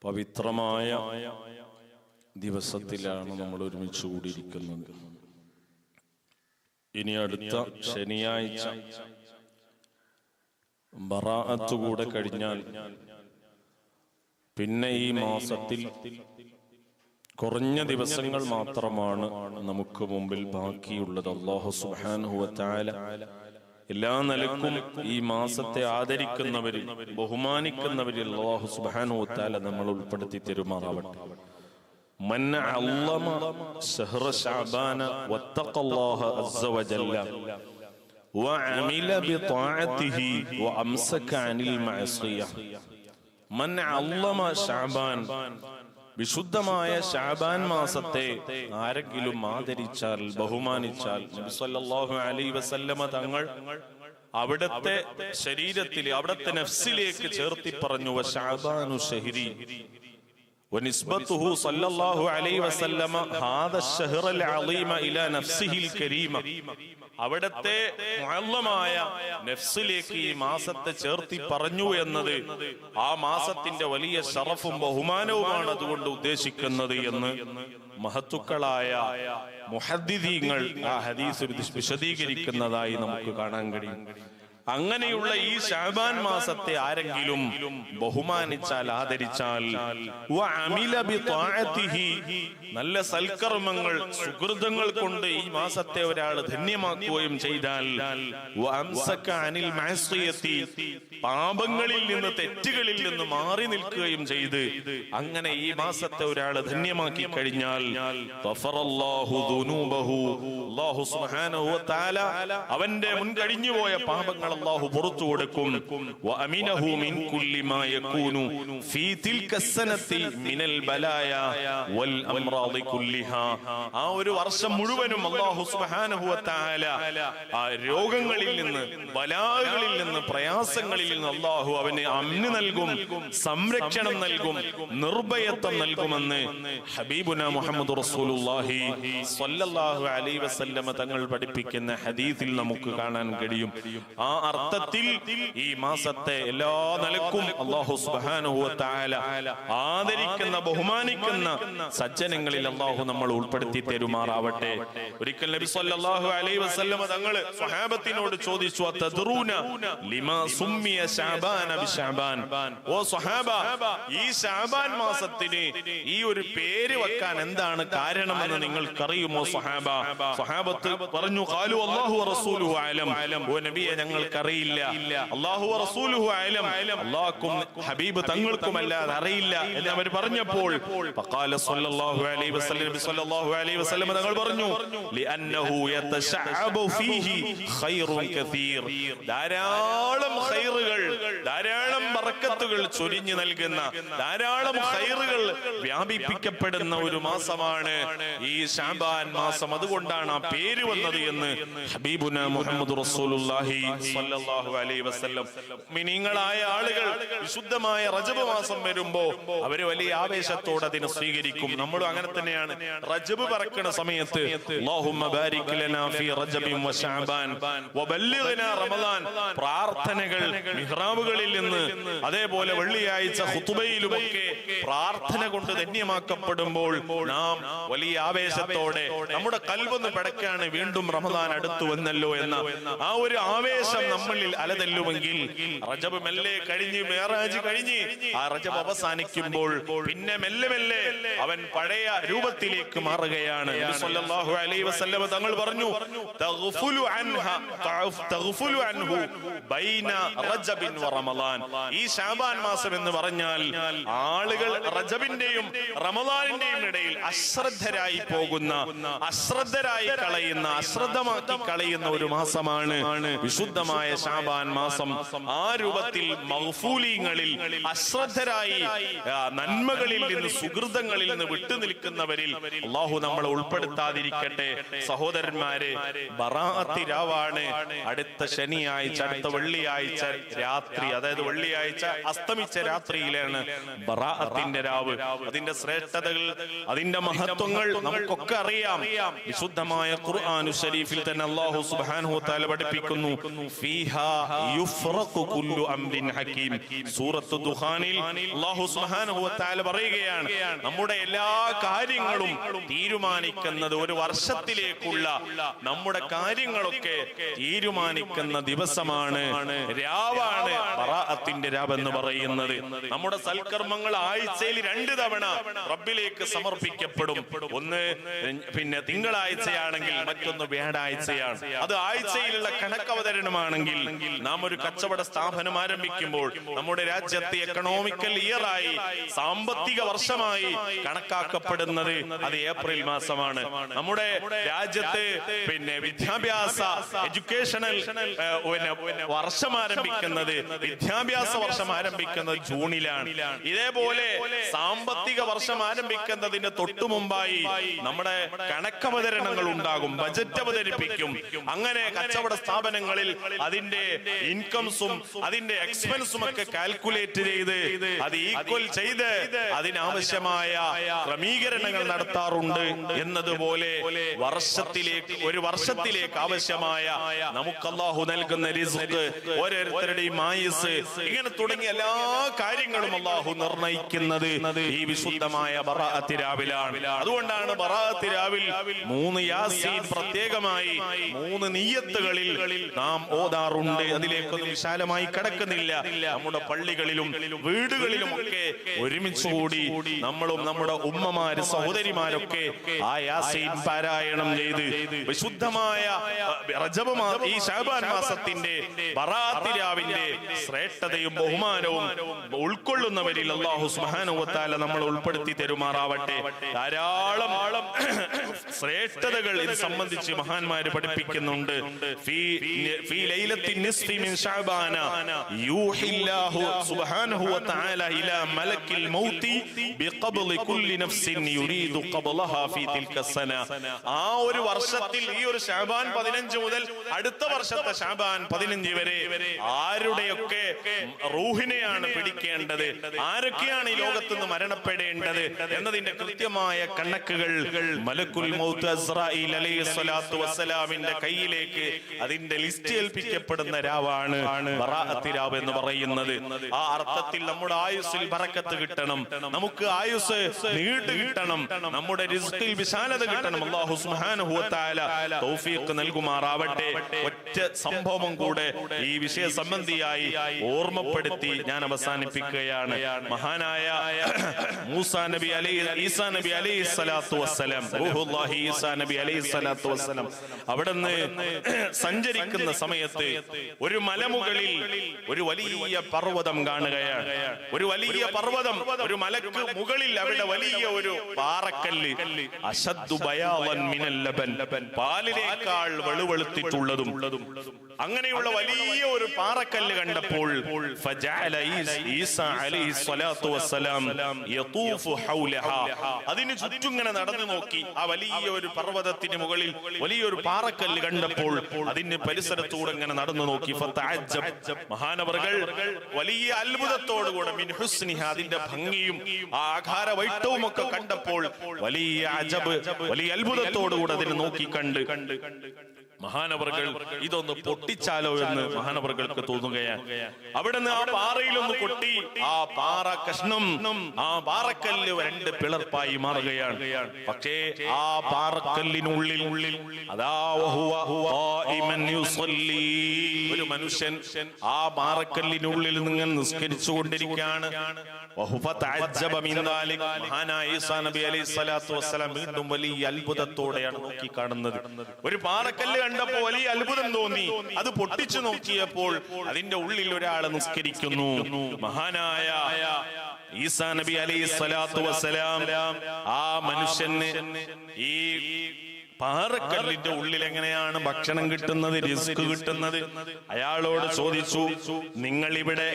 പവിത്രമായ ദിവസത്തിലാണ് നമ്മൾ ഒരുമിച്ച് കൂടിയിരിക്കുന്നത്. ഇനി അടുത്ത ശനിയാഴ്ച ബറാഅത്ത് കൂടെ കഴിഞ്ഞാൽ പിന്നെ ഈ മാസത്തിൽ കുറഞ്ഞ ദിവസങ്ങൾ മാത്രമാണ് നമുക്ക് മുമ്പിൽ ബാക്കിയുള്ളത്. അല്ലാഹു സുബ്ഹാനഹു വ തആല എല്ലാ നിലക്കും ഈ മാസത്തെ ആദരിക്കുന്നവരിൽ ബഹുമാനിക്കുന്നവരിൽ അല്ലാഹു സുബ്ഹാനഹു വ തആല നമ്മൾ ഉൾപ്പെടുത്തി തരുമാറാവട്ടെ. മൻ അല്ലമ ശഹ്റ ശഅബാന വത്തഖല്ലാഹ അസ്സ വജല്ല വഅമില ബിത്വാഅതിഹി വഅംസക അനിൽ മഅസിയ. മൻ അല്ലമ ശഅബാൻ, വിശുദ്ധമായ ശഅബാൻ മാസത്തെ ആരെങ്കിലും ആദരിച്ചാൽ, ബഹുമാനിച്ചാൽ, നബി സല്ലല്ലാഹു അലൈഹി വസല്ലമ തങ്ങൾ അവിടുത്തെ ശരീരത്തിൽ, അവിടുത്തെ നഫ്സിലേക്ക് ചേർത്തി പറഞ്ഞു, വശഅബാനു ശഹരി ونسبته صلى الله عليه وسلم هذا الشهر العظيم إلى نفسه الكريمة. അവിടത്തെ മുഅല്ലമായ നഫ്സിലേക്ക് ഈ മാസത്തെ ചേർത്തി പറഞ്ഞു എന്നത് ആ മാസത്തിന്റെ വലിയ ശറഫും ബഹുമാനവുമാണ് അതുകൊണ്ട് ഉദ്ദേശിക്കുന്നത് എന്ന് മഹത്തുക്കളായ മുഹദ്ദിദീങ്ങൾ ആ ഹദീസ് വിശദീകരിക്കുന്നതായി നമുക്ക് കാണാൻ കഴിയും. അങ്ങനെയുള്ള ഈ ശഅബാൻ മാസത്തെ ആരെങ്കിലും ബഹുമാനിച്ചാൽ, ആദരിച്ചാൽ, നല്ല സൽക്കർമ്മങ്ങൾ, സുകൃതങ്ങൾ കൊണ്ട് ഈ മാസത്തെ ഒരാൾ ധന്യമാക്കുകയും ചെയ്താൽ, പാപങ്ങളിൽ നിന്ന്, തെറ്റുകളിൽ നിന്ന് മാറി നിൽക്കുകയും ചെയ്ത് അങ്ങനെ ഈ മാസത്തെ ഒരാൾ ധന്യമാക്കി കഴിഞ്ഞാൽ അല്ലാഹു സുബ്ഹാനഹു വ തആല അവന്റെ മുൻകഴിഞ്ഞുപോയ പാപങ്ങൾ അല്ലാഹു പുറത്തു കൊടുക്കും. വഅമിനഹു മിൻ കുല്ലി മാ യകൂനു ഫീ തിൽക സനതി മിനൽ ബലായ വൽ അംറാദി കുല്ലിഹാ. ആ ഒരു വർഷം മുഴുവനും അല്ലാഹു സുബ്ഹാനഹു വ തആല ആ രോഗങ്ങളിൽ നിന്ന്, ബലാകളിൽ നിന്ന്, പ്രയാസങ്ങളിൽ നിന്ന് അല്ലാഹു അവന് അമ്ന് നൽകും, സംരക്ഷണം നൽകും, നിർഭയത്വം നൽകുമെന്ന് ഹബീബുനാ മുഹമ്മദ് റസൂലുള്ളാഹി സ്വല്ലല്ലാഹു അലൈഹി വസല്ലമ തങ്ങൾ പഠിപ്പിക്കുന്ന ഹദീസിൽ നമുക്ക് കാണാൻ കഴിയും. ആ അർത്ഥത്തിൽ ഈ മാസത്തെ എല്ലാ നിലക്കും അല്ലാഹു സുബ്ഹാനഹു വ തആല ആദരിക്കുന്ന, ബഹുമാനിക്കുന്ന സജ്ജനങ്ങളിൽ അല്ലാഹു നമ്മൾ ഉൾപ്പെടുത്തി തരുമാറാവട്ടെ. ഒരിക്കൽ നബി സല്ലല്ലാഹു അലൈഹി വസല്ലമ തങ്ങൾ സ്വഹാബത്തിനോട് ചോദിച്ചു, അതദ്റൂന ലിമാ സുമ്മിയ ശഅബാന ബിശഅബാൻ. ഓ സ്വഹാബ, ഈ ശഅബാൻ മാസത്തിന് ഈ ഒരു പേര് വെക്കാൻ എന്താണ് കാരണമെന്ന് നിങ്ങൾക്കറിയുമോ സ്വഹാബ? സ്വഹാബത്ത് പറഞ്ഞു, ഖാലു അല്ലാഹു വറസൂലുഹു അലം. ഓ നബിയെ, ഞങ്ങൾക്കറിയില്ല. അല്ലാഹു വറസൂലുഹു അലം, അല്ലാഹുവും ഹബീബ് തങ്ങൾക്കുമല്ലാതെ അറിയില്ല എന്ന് അവർ പറഞ്ഞപ്പോൾ ഫഖാല സ്വല്ലല്ലാഹു അലൈഹി വസല്ലം, സ്വല്ലല്ലാഹു അലൈഹി വസല്ലം തങ്ങൾ പറഞ്ഞു, ലിഅന്നഹു യതശഅബു ഫീഹി ഖൈറുൻ കസീർ. ധാരാളം ഖൈറുകൾ, ധാരാളം ബറക്കത്തുകൾ ചൊരിഞ്ഞു നൽകുന്ന, ധാരാളം ഖൈറുകൾ വ്യാപിപ്പിക്കപ്പെടുന്ന ഒരു മാസമാണ് ഈ ശഅബാൻ മാസം. അതുകൊണ്ടാണ് ആ പേര് വന്നത് എന്ന് ഹബീബുനാ മുഹമ്മദ് റസൂലുള്ളാഹി സ്വല്ലല്ലാഹു അലൈഹി വസല്ലം. മുഅ്മിനീങ്ങളായ ആളുകൾ വിശുദ്ധമായ റജബ് മാസം വരുമ്പോ അവര് വലിയ ആവേശത്തോടെ അതിനെ സ്വീകരിക്കും. നമ്മളും അങ്ങനെ തന്നെയാണ്. റജബ് പറക്കുന്ന സമയത്ത് അല്ലാഹുമ്മ ബാരിക് ലനാ ഫീ റജബിൻ വ ശഅബാൻ വബല്ലിഗ്നാ റമളാൻ, പ്രാർത്ഥനകൾ മിഹ്റാബുകളിൽ നിന്ന്, അതേപോലെ വെള്ളിയാഴ്ച ഖുതുബയിലുമൊക്കെ പ്രാർത്ഥന കൊണ്ട് ധന്യമാക്കപ്പെടുമ്പോൾ നാം വലിയ ആവേശത്തോടെ നമ്മുടെ കൽബൊന്ന് പടക്കാണ്, വീണ്ടും റമളാൻ അടുത്തു വന്നല്ലോ എന്ന ആ ഒരു ആവേശം നമ്മളിൽ അലതല്ലുമെങ്കിൽ റജബ് മെല്ലെ കഴിഞ്ഞ്, മിഅ്റാജ് കഴിഞ്ഞ് ആ റജബ് അവസാനിക്കുമ്പോൾ പിന്നെ മെല്ലെ മെല്ലെ അവൻ പഴയ രൂപത്തിലേക്ക് മാറുകയാണ്. നബി സല്ലല്ലാഹു അലൈഹി വസല്ലം തങ്ങൾ പറഞ്ഞു, തഗ്ഫുലു അൻഹു ബൈന റജബിൻ വ റമളാൻ. ഈ ശഅബാൻ മാസം എന്ന് പറഞ്ഞാൽ ആളുകൾ റജബിന്റെയും റമളാനിന്റെയും ഇടയിൽ അശ്രദ്ധരായി പോകുന്ന, അശ്രദ്ധരായി കളയുന്ന, അശ്രദ്ധമാക്കി കളയുന്ന ഒരു മാസമാണ് വിശുദ്ധമായ ശഅബാൻ മാസം. ആ രൂപത്തിൽ മഗ്ഫൂലീങ്ങളിൽ, അശ്രദ്ധരായി നന്മകളിൽ നിന്ന്, സുകൃതങ്ങളിൽ നിന്ന് വിട്ടുനിൽക്കുന്നവരിൽ അല്ലാഹു നമ്മളെ ഉൾപ്പെടുത്താതിരിക്കട്ടെ. സഹോദരന്മാരെ, ബറാഅത്ത് രാവാണ് അടുത്ത ശനിയാഴ്ച, അടുത്ത വെള്ളിയാഴ്ച രാത്രി, അതായത് വെള്ളിയാഴ്ച അസ്തമിച്ച രാത്രിയിലാണ് ബറാഅത്തിന്റെ രാവ്. അതിന്റെ ശ്രേഷ്ഠതകൾ, അതിന്റെ മഹത്വങ്ങൾ നമുക്കൊക്കെ അറിയാം. വിശുദ്ധമായ ഖുർആൻ ശരീഫിൽ തന്നെ അല്ലാഹു സുബ്ഹാനഹു വ തആല പഠിപ്പിക്കുന്നു, ഫീഹാ യുഫ്റഖു കുല്ലു അംരിൻ ഹകീം. സൂറത്തു ദുഖാനിൽ അല്ലാഹു സുബ്ഹാനഹു വ തആല പറയുകയാണ്, നമ്മുടെ എല്ലാ കാര്യങ്ങളും തീരുമാനിക്കുന്നത്, ഒരു വർഷത്തിലേക്കുള്ള നമ്മുടെ കാര്യങ്ങളൊക്കെ തീരുമാനിക്കുന്ന ദിവസമാണ്, രാവാണ് ബറാഅത്തിന്റെ രാവ് എന്ന് പറയുന്നത്. നമ്മുടെ സൽക്കർമ്മങ്ങൾ ആഴ്ചയിൽ 2 തവണ റബ്ബിലേക്ക് സമർപ്പിക്കപ്പെടും. ഒന്ന് പിന്നെ തിങ്കളാഴ്ചയാണെങ്കിൽ മറ്റൊന്ന് വ്യാഴാഴ്ചയാണ്. അത് ആഴ്ചയിലുള്ള കണക്കവതരണമാണെങ്കിൽ നാം ഒരു കച്ചവട സ്ഥാപനം ആരംഭിക്കുമ്പോൾ നമ്മുടെ രാജ്യത്തെ എക്കണോമിക്കൽ ഇയറായി, സാമ്പത്തിക വർഷമായി കണക്കാക്കപ്പെടുന്നത് അത് ഏപ്രിൽ മാസമാണ്. നമ്മുടെ രാജ്യത്ത് പിന്നെ വിദ്യാഭ്യാസ എഡ്യൂക്കേഷണൽ വർഷം ആരംഭിക്കുന്നത്, വിദ്യാഭ്യാസ വർഷം ആരംഭിക്കുന്നത് ജൂണിലാണ്. ഇതേപോലെ സാമ്പത്തിക വർഷം ആരംഭിക്കുന്നതിന് തൊട്ടു മുമ്പായി നമ്മുടെ കണക്കവതരണങ്ങൾ ഉണ്ടാകും, ബജറ്റ് അവതരിപ്പിക്കും. അങ്ങനെ കച്ചവട സ്ഥാപനങ്ങളിൽ അതിന്റെ ഇൻകംസും അതിന്റെ എക്സ്പെൻസും ഒക്കെ കാൽക്കുലേറ്റ് ചെയ്ത് അത് ഈക്വൽ ചെയ്ത് അതിനാവശ്യമായ ക്രമീകരണങ്ങൾ നടത്താറുണ്ട്. എന്നതുപോലെ ഒരു വർഷത്തിലേക്ക് ആവശ്യമായ നമുക്ക് അല്ലാഹു നൽകുന്ന റിസ്ക്, ഓരോരുത്തരുടെയും ആയുസ്, ഇങ്ങനെ തുടങ്ങിയ എല്ലാ കാര്യങ്ങളും അല്ലാഹു നിർണയിക്കുന്നത് ഈ വിശുദ്ധമായ ബറാഅത്ത് രാവിലാണ്. അതുകൊണ്ടാണ് ബറാഅത്ത് രാവിൽ 3 യാസീൻ പ്രത്യേകമായി 3 നിയ്യത്തുകളിൽ നാം ഓതാറുണ്ട്. അതിലേക്കൊന്നും വിശാലമായി കടക്കുന്നില്ല. നമ്മുടെ പള്ളികളിലും വീടുകളിലും ഒക്കെ ഒരുമിച്ച് കൂടി നമ്മളും നമ്മുടെ ഉമ്മമാര്, സഹോദരിമാരൊക്കെ ആ യാസീൻ പാരായണം ചെയ്ത് വിശുദ്ധമായ റജബ് ഈ ശഅബാൻ മാസത്തിന്റെ ബറാഅത്ത് രാവിന്റെ ശ്രേഷ്ഠതയും ബഹുമാനവും ഉൾക്കൊള്ളുന്നവരിൽ അല്ലാഹു സുബ്ഹാനഹു വ തആല നമ്മൾ ഉൾപ്പെടുത്തി തരുമാറാവട്ടെ. ധാരാളം ശ്രേഷ്ഠതകൾ ഇത് സംബന്ധിച്ച് മഹാന്മാര് പഠിപ്പിക്കുന്നുണ്ട്. ഫീ ലൈലത്തിൻ നിസ്ഫി മിൻ ശഅബാന യൂഹില്ലാഹു സുബ്ഹാനഹു വ തആല ഇലാ മലക്കിൽ മൗതി ബിഖബ്ളി കുല്ലി നഫ്സിൻ യുരീദു ഖബ്ലഹാ ഫീ തിൽക സന. ആ ഒരു വർഷത്തിൽ, ഈ ഒരു ശഅബാൻ 15 മുതൽ അടുത്ത വർഷത്തെ ശഅബാൻ 15 വരെ ആരുടെയൊക്കെ റൂഹിനെയാണ് പിടിക്കേണ്ടത്, ആരൊക്കെയാണ് ഈ ലോകത്ത് നിന്ന് മരണപ്പെടേണ്ടത് എന്നതിന്റെ കൃത്യമായ കണക്കുകൾ മലക്കുൽ മൗത്ത് അസ്റായീൽ അലൈഹിസ്സലാത്തു വസ്സലാമിന്റെ കയ്യിലേക്ക് അതിന്റെ ലിസ്റ്റ് ഏൽപ്പിക്കപ്പെടുന്ന രാവാണ് ബറാഅത്ത് രാവ് എന്ന് പറയുന്നത്. ആ അർത്ഥത്തിൽ നമ്മുടെ ആയുസ്സിൽ ബറക്കത്ത് കിട്ടണം, നമുക്ക് ആയുസ് നീണ്ടു കിട്ടണം, നമ്മുടെ റിസ്കിൽ വിശാലത കിട്ടണം. അല്ലാഹു സുബ്ഹാനഹു വ തആല തൗഫീഖ് നൽകുമാറാവട്ടെ. ഒറ്റ സംഭവം കൂടെ ഈ വിഷയ സംബന്ധിയായി ഓർമ്മപ്പെടുത്തി ഞാൻ അവസാനിപ്പിക്കുകയാണ്. മഹാനായ ഈസാ നബി അലൈഹിസ്സലാത്തു വസ്സലാം, റൂഹുല്ലാഹി ഈസാ നബി അലൈഹിസ്സലാത്തു വസ്സലാം അവിടുന്ന് സഞ്ചരിക്കുന്ന സമയത്ത് ഒരു മലമുകളിൽ ഒരു വലിയ പർവ്വതം കാണുകയാണ്. ഒരു വലിയ പർവ്വതം, ഒരു മലക്ക് മുകളിൽ അവിടെ വലിയ ഒരു പാറക്കല്ല്, അശദ്ദു ബയാളൻ മിനൽ ലബൻ, പാലിനേക്കാൾ വെളുവെളുത്തിട്ടുള്ളതും, അങ്ങനെയുള്ള വലിയ ഒരു പാറക്കല്ല് കണ്ടപ്പോൾ ഫജഅല ഈസാ അലൈഹിസ്സലാത്തു വസ്സലാം യതൂഫു ഹൗലഹാ, അതിന് ചുറ്റും ഇങ്ങനെ നടന്നു നോക്കി. ആ വലിയ ഒരു പർവ്വതത്തിന് മുകളിൽ വലിയൊരു പാറക്കല്ല് കണ്ടപ്പോൾ അതിന് പരിസരത്തൂടെ ഇങ്ങനെ നടന്നു നോക്കി. ഫതഅജ്ജബ്, മഹാനവറുകൾ വലിയ അത്ഭുതത്തോടുകൂടെ മിൻ ഹുസ്നിഹ, അതിന്റെ ഭംഗിയും ആകാര വൈട്ടവും ഒക്കെ കണ്ടപ്പോൾ വലിയ അജബ്, വലിയ അത്ഭുതത്തോടുകൂടെ അതിനെ നോക്കി കണ്ട് മഹാനവറുകൾ ഇതൊന്ന് പൊട്ടിച്ചാലോ എന്ന് മഹാനവറുകൾക്ക് തോന്നുകയാണ്. അവിടുന്ന് ആ പാറയിലൊന്ന് കൊട്ടി, ആ പാറ കഷ്ണം, ആ പാറക്കല്ല് 2 പിളർപ്പായി മാറുകയാണ്. പക്ഷേ ആ പാറക്കല്ലിനുള്ളിൽ അതാ ഒരു മനുഷ്യൻ ആ പാറക്കല്ലിനുള്ളിൽ നിങ്ങൾ നിസ്കരിച്ചു കൊണ്ടിരിക്കുകയാണ്. മഹാനായ ഈസാ നബി അലൈഹിസ്സലാത്തു വസ്സലാം വീണ്ടും വലിയ അത്ഭുതത്തോടെയാണ് നോക്കി കാണുന്നത്. ഒരു പാറക്കല്ല് കണ്ടപ്പോൾ വലിയ അത്ഭുതം തോന്നി. അത് പൊട്ടിച്ചു നോക്കിയപ്പോൾ അതിന്റെ ഉള്ളിൽ ഒരാൾ നിസ്കരിക്കുന്നു. മഹാനായ ഈസാ നബി അലൈഹിസ്സലാത്തു വസ്സലാം ആ മനുഷ്യന് ഈ പാറക്കല്ലിന്റെ ഉള്ളിൽ എങ്ങനെയാണ് ഭക്ഷണം കിട്ടുന്നത്, റിസ്ക് കിട്ടുന്നത്? അയാളോട് ചോദിച്ചു, നിങ്ങൾ ഇവിടെ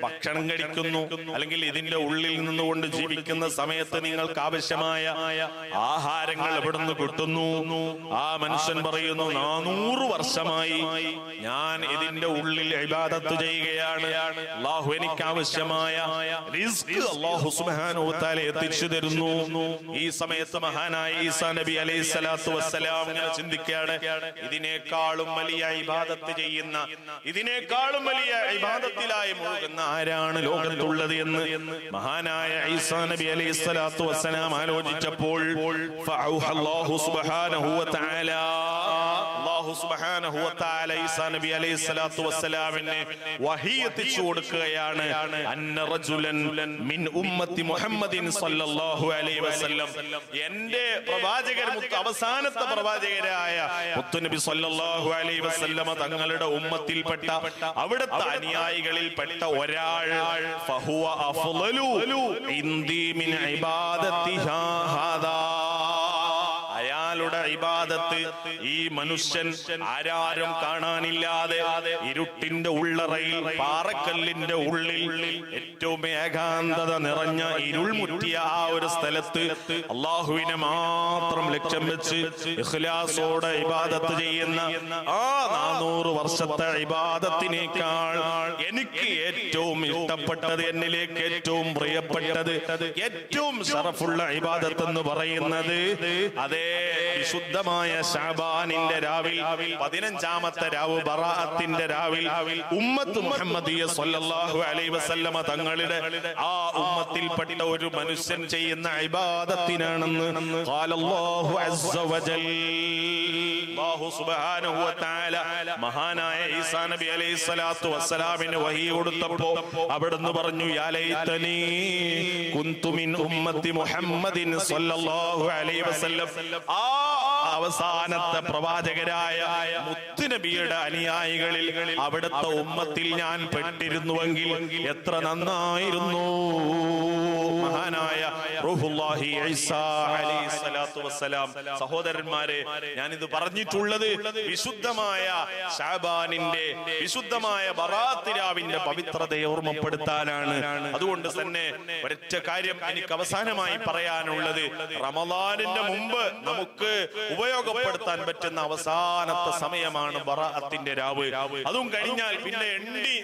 ഭക്ഷണം കഴിക്കുന്നു, അല്ലെങ്കിൽ ഇതിന്റെ ഉള്ളിൽ നിന്നുകൊണ്ട് ജീവിക്കുന്ന സമയത്ത് നിങ്ങൾക്ക് ആവശ്യമായ ആഹാരങ്ങൾ എവിടുന്ന് കിട്ടുന്നു? ആ മനുഷ്യൻ പറയുന്നു, 400 വർഷമായി ഞാൻ ഇതിന്റെ ഉള്ളിൽ ഇബാദത്ത് ചെയ്യുകയാണ്. അല്ലാഹു എനിക്ക് ആവശ്യമായ റിസ്ക് അല്ലാഹു സുബ്ഹാനഹു വ തആല എത്തിച്ചു തരുന്നു. ഈ സമയത്ത് മഹാനായ ഈസാ നബി അലൈഹിസ്സലാത്തു വസ്സലാം ഇങ്ങനെ ചിന്തിക്കുകയാണ്, ഇതിനേക്കാളും വലിയ ഇബാദത്ത് ചെയ്യുന്ന, ഇതിനേക്കാളും വലിയ ഇബാദത്തിലായി മുഴുകുന്ന ആരാണ് ലോകത്തുള്ളത് എന്ന് മഹാനായ ഈസാ നബി അലൈഹിസ്സലാത്തു വസ്സലാം ആലോചിച്ചപ്പോൾ അല്ലാഹു സുബ്ഹാനഹു വ തആല ഈസാ നബി അലൈഹിസ്സലാത്തു വസ്സലാമിനെ വഹി എത്തിച്ചു കൊടുക്കുകയാണ്. അന്ന റജുലൻ മിൻ ഉമ്മത്തി മുഹമ്മദിൻ സ്വല്ലല്ലാഹു അലൈഹി വസല്ലം, എന്റെ പ്രവാചകർ, അവസാനത്തെ പ്രവാചകരായ മുത്തുനബി സ്വല്ലല്ലാഹു അലൈഹി വസല്ലമ തങ്ങളുടെ ഉമ്മത്തിൽപ്പെട്ട, അവിടുത്തെ അനുയായികളിൽപ്പെട്ട ഒരാൾ, ഫഹുവ അഫ്ളലു ഇൻദി മിൻ ഇബാദത്തിഹാ ഹാദാ, അയാളുടെ ഇബാദത്ത് ഈ മനുഷ്യൻ ആരാരും കാണാനില്ലാതെ ഇരുട്ടിന്റെ ഉള്ളറയിൽ, പാറക്കല്ലിന്റെ ഉള്ളിൽ, ഏറ്റവും ഏകാന്തത നിറഞ്ഞ ഇരുൾ മുറ്റിയ ആ ഒരു സ്ഥലത്ത് അള്ളാഹുവിനെ മാത്രം ലക്ഷ്യം വെച്ച് ഇഖ്ലാസോടെ ഇബാദത്ത് ചെയ്യുന്ന ആ 400 വർഷത്തെ ഇബാദത്തിനേക്കാൾ എനിക്ക് ഏറ്റവും ഇഷ്ടപ്പെട്ടത്, എന്നിലേക്ക് ഏറ്റവും പ്രിയപ്പെട്ടത്, ഏറ്റവും ശറഫുള്ള ഇബാദത്ത് എന്ന് പറയുന്നത് അതേ വിശുദ്ധമായ ശഅബാനിന്റെ രാവിൽ, 15ാമത്തെ രാവ്, ബറാഅത്തിന്റെ രാവിൽ, ഉമ്മത്ത് മുഹമ്മദിയ സ്വല്ലല്ലാഹു അലൈഹി വസല്ലമ തങ്ങളുടെ ആ ഉമ്മത്തിൽപ്പെട്ട ഒരു മനുഷ്യൻ ചെയ്യുന്ന ഇബാദത്തിനാണെന്ന് ഖാലല്ലാഹു അസ്സ വജൽ. അല്ലാഹു സുബ്ഹാനഹു വ തആല മഹാനായ ഈസാ നബി അലൈഹിസ്സലാത്തു വസ്സലാമിന് വഹി കൊടുത്തപ്പോൾ അവിടുന്ന് പറഞ്ഞു, യാ ലൈതനി കുന്തു മിൻ ഉമ്മത്തി മുഹമ്മദിൻ സ്വല്ലല്ലാഹു അലൈഹി വസല്ലം, ആ അവസാനത്തെ പ്രവാചകരായ മുത്തുനബിയുടെ അനുയായികളിൽ, അവിടുത്തെ ഉമ്മത്തിൽ ഞാൻ പെട്ടിരുന്നുവെങ്കിൽ എത്ര നന്നായിരുന്നു. മഹാനായ റൂഹുല്ലാഹി ഈസാ അലൈഹിസ്സലാത്തു വസ്സലാം. സഹോദരന്മാരെ, ഞാനിത് പറഞ്ഞിട്ടുള്ളത് വിശുദ്ധമായ ശഅബാനിന്റെ, വിശുദ്ധമായ ബറാഅത്ത് രാവിന്റെ പവിത്രതയെ ഓർമ്മപ്പെടുത്താനാണ്. അതുകൊണ്ട് തന്നെ ഒരൊറ്റ കാര്യം എനിക്ക് അവസാനമായി പറയാനുള്ളത്, റമളാനിന്റെ മുമ്പ് നമുക്ക് ഉപയോഗപ്പെടുത്താൻ പറ്റുന്ന അവസാനത്തെ സമയമാണ് ബറാഅത്തിന്റെ രാവ്. അതും കഴിഞ്ഞാൽ പിന്നെ എണ്ണി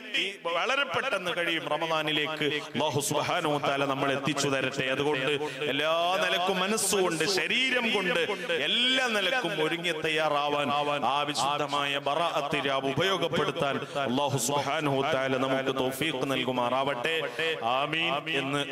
വളരെ പെട്ടെന്ന് കഴിയും റമളാനിലേക്ക്. അല്ലാഹു സുബ്ഹാനഹു വ തആല നമ്മൾ എത്തിച്ചു തരട്ടെ. അതുകൊണ്ട് എല്ലാ നിലക്കും, മനസ്സുകൊണ്ട്, ശരീരം കൊണ്ട്, എല്ലാ നിലക്കും ഒരുങ്ങി തയ്യാറാവാൻ ആ വിശുദ്ധമായ ബറാഅത്ത് രാവ് ഉപയോഗപ്പെടുത്താൻ അല്ലാഹു സുബ്ഹാനഹു വ തആല നമുക്ക് തൗഫീഖ് നൽകുമാറാവട്ടെ. ആമീൻ എന്ന്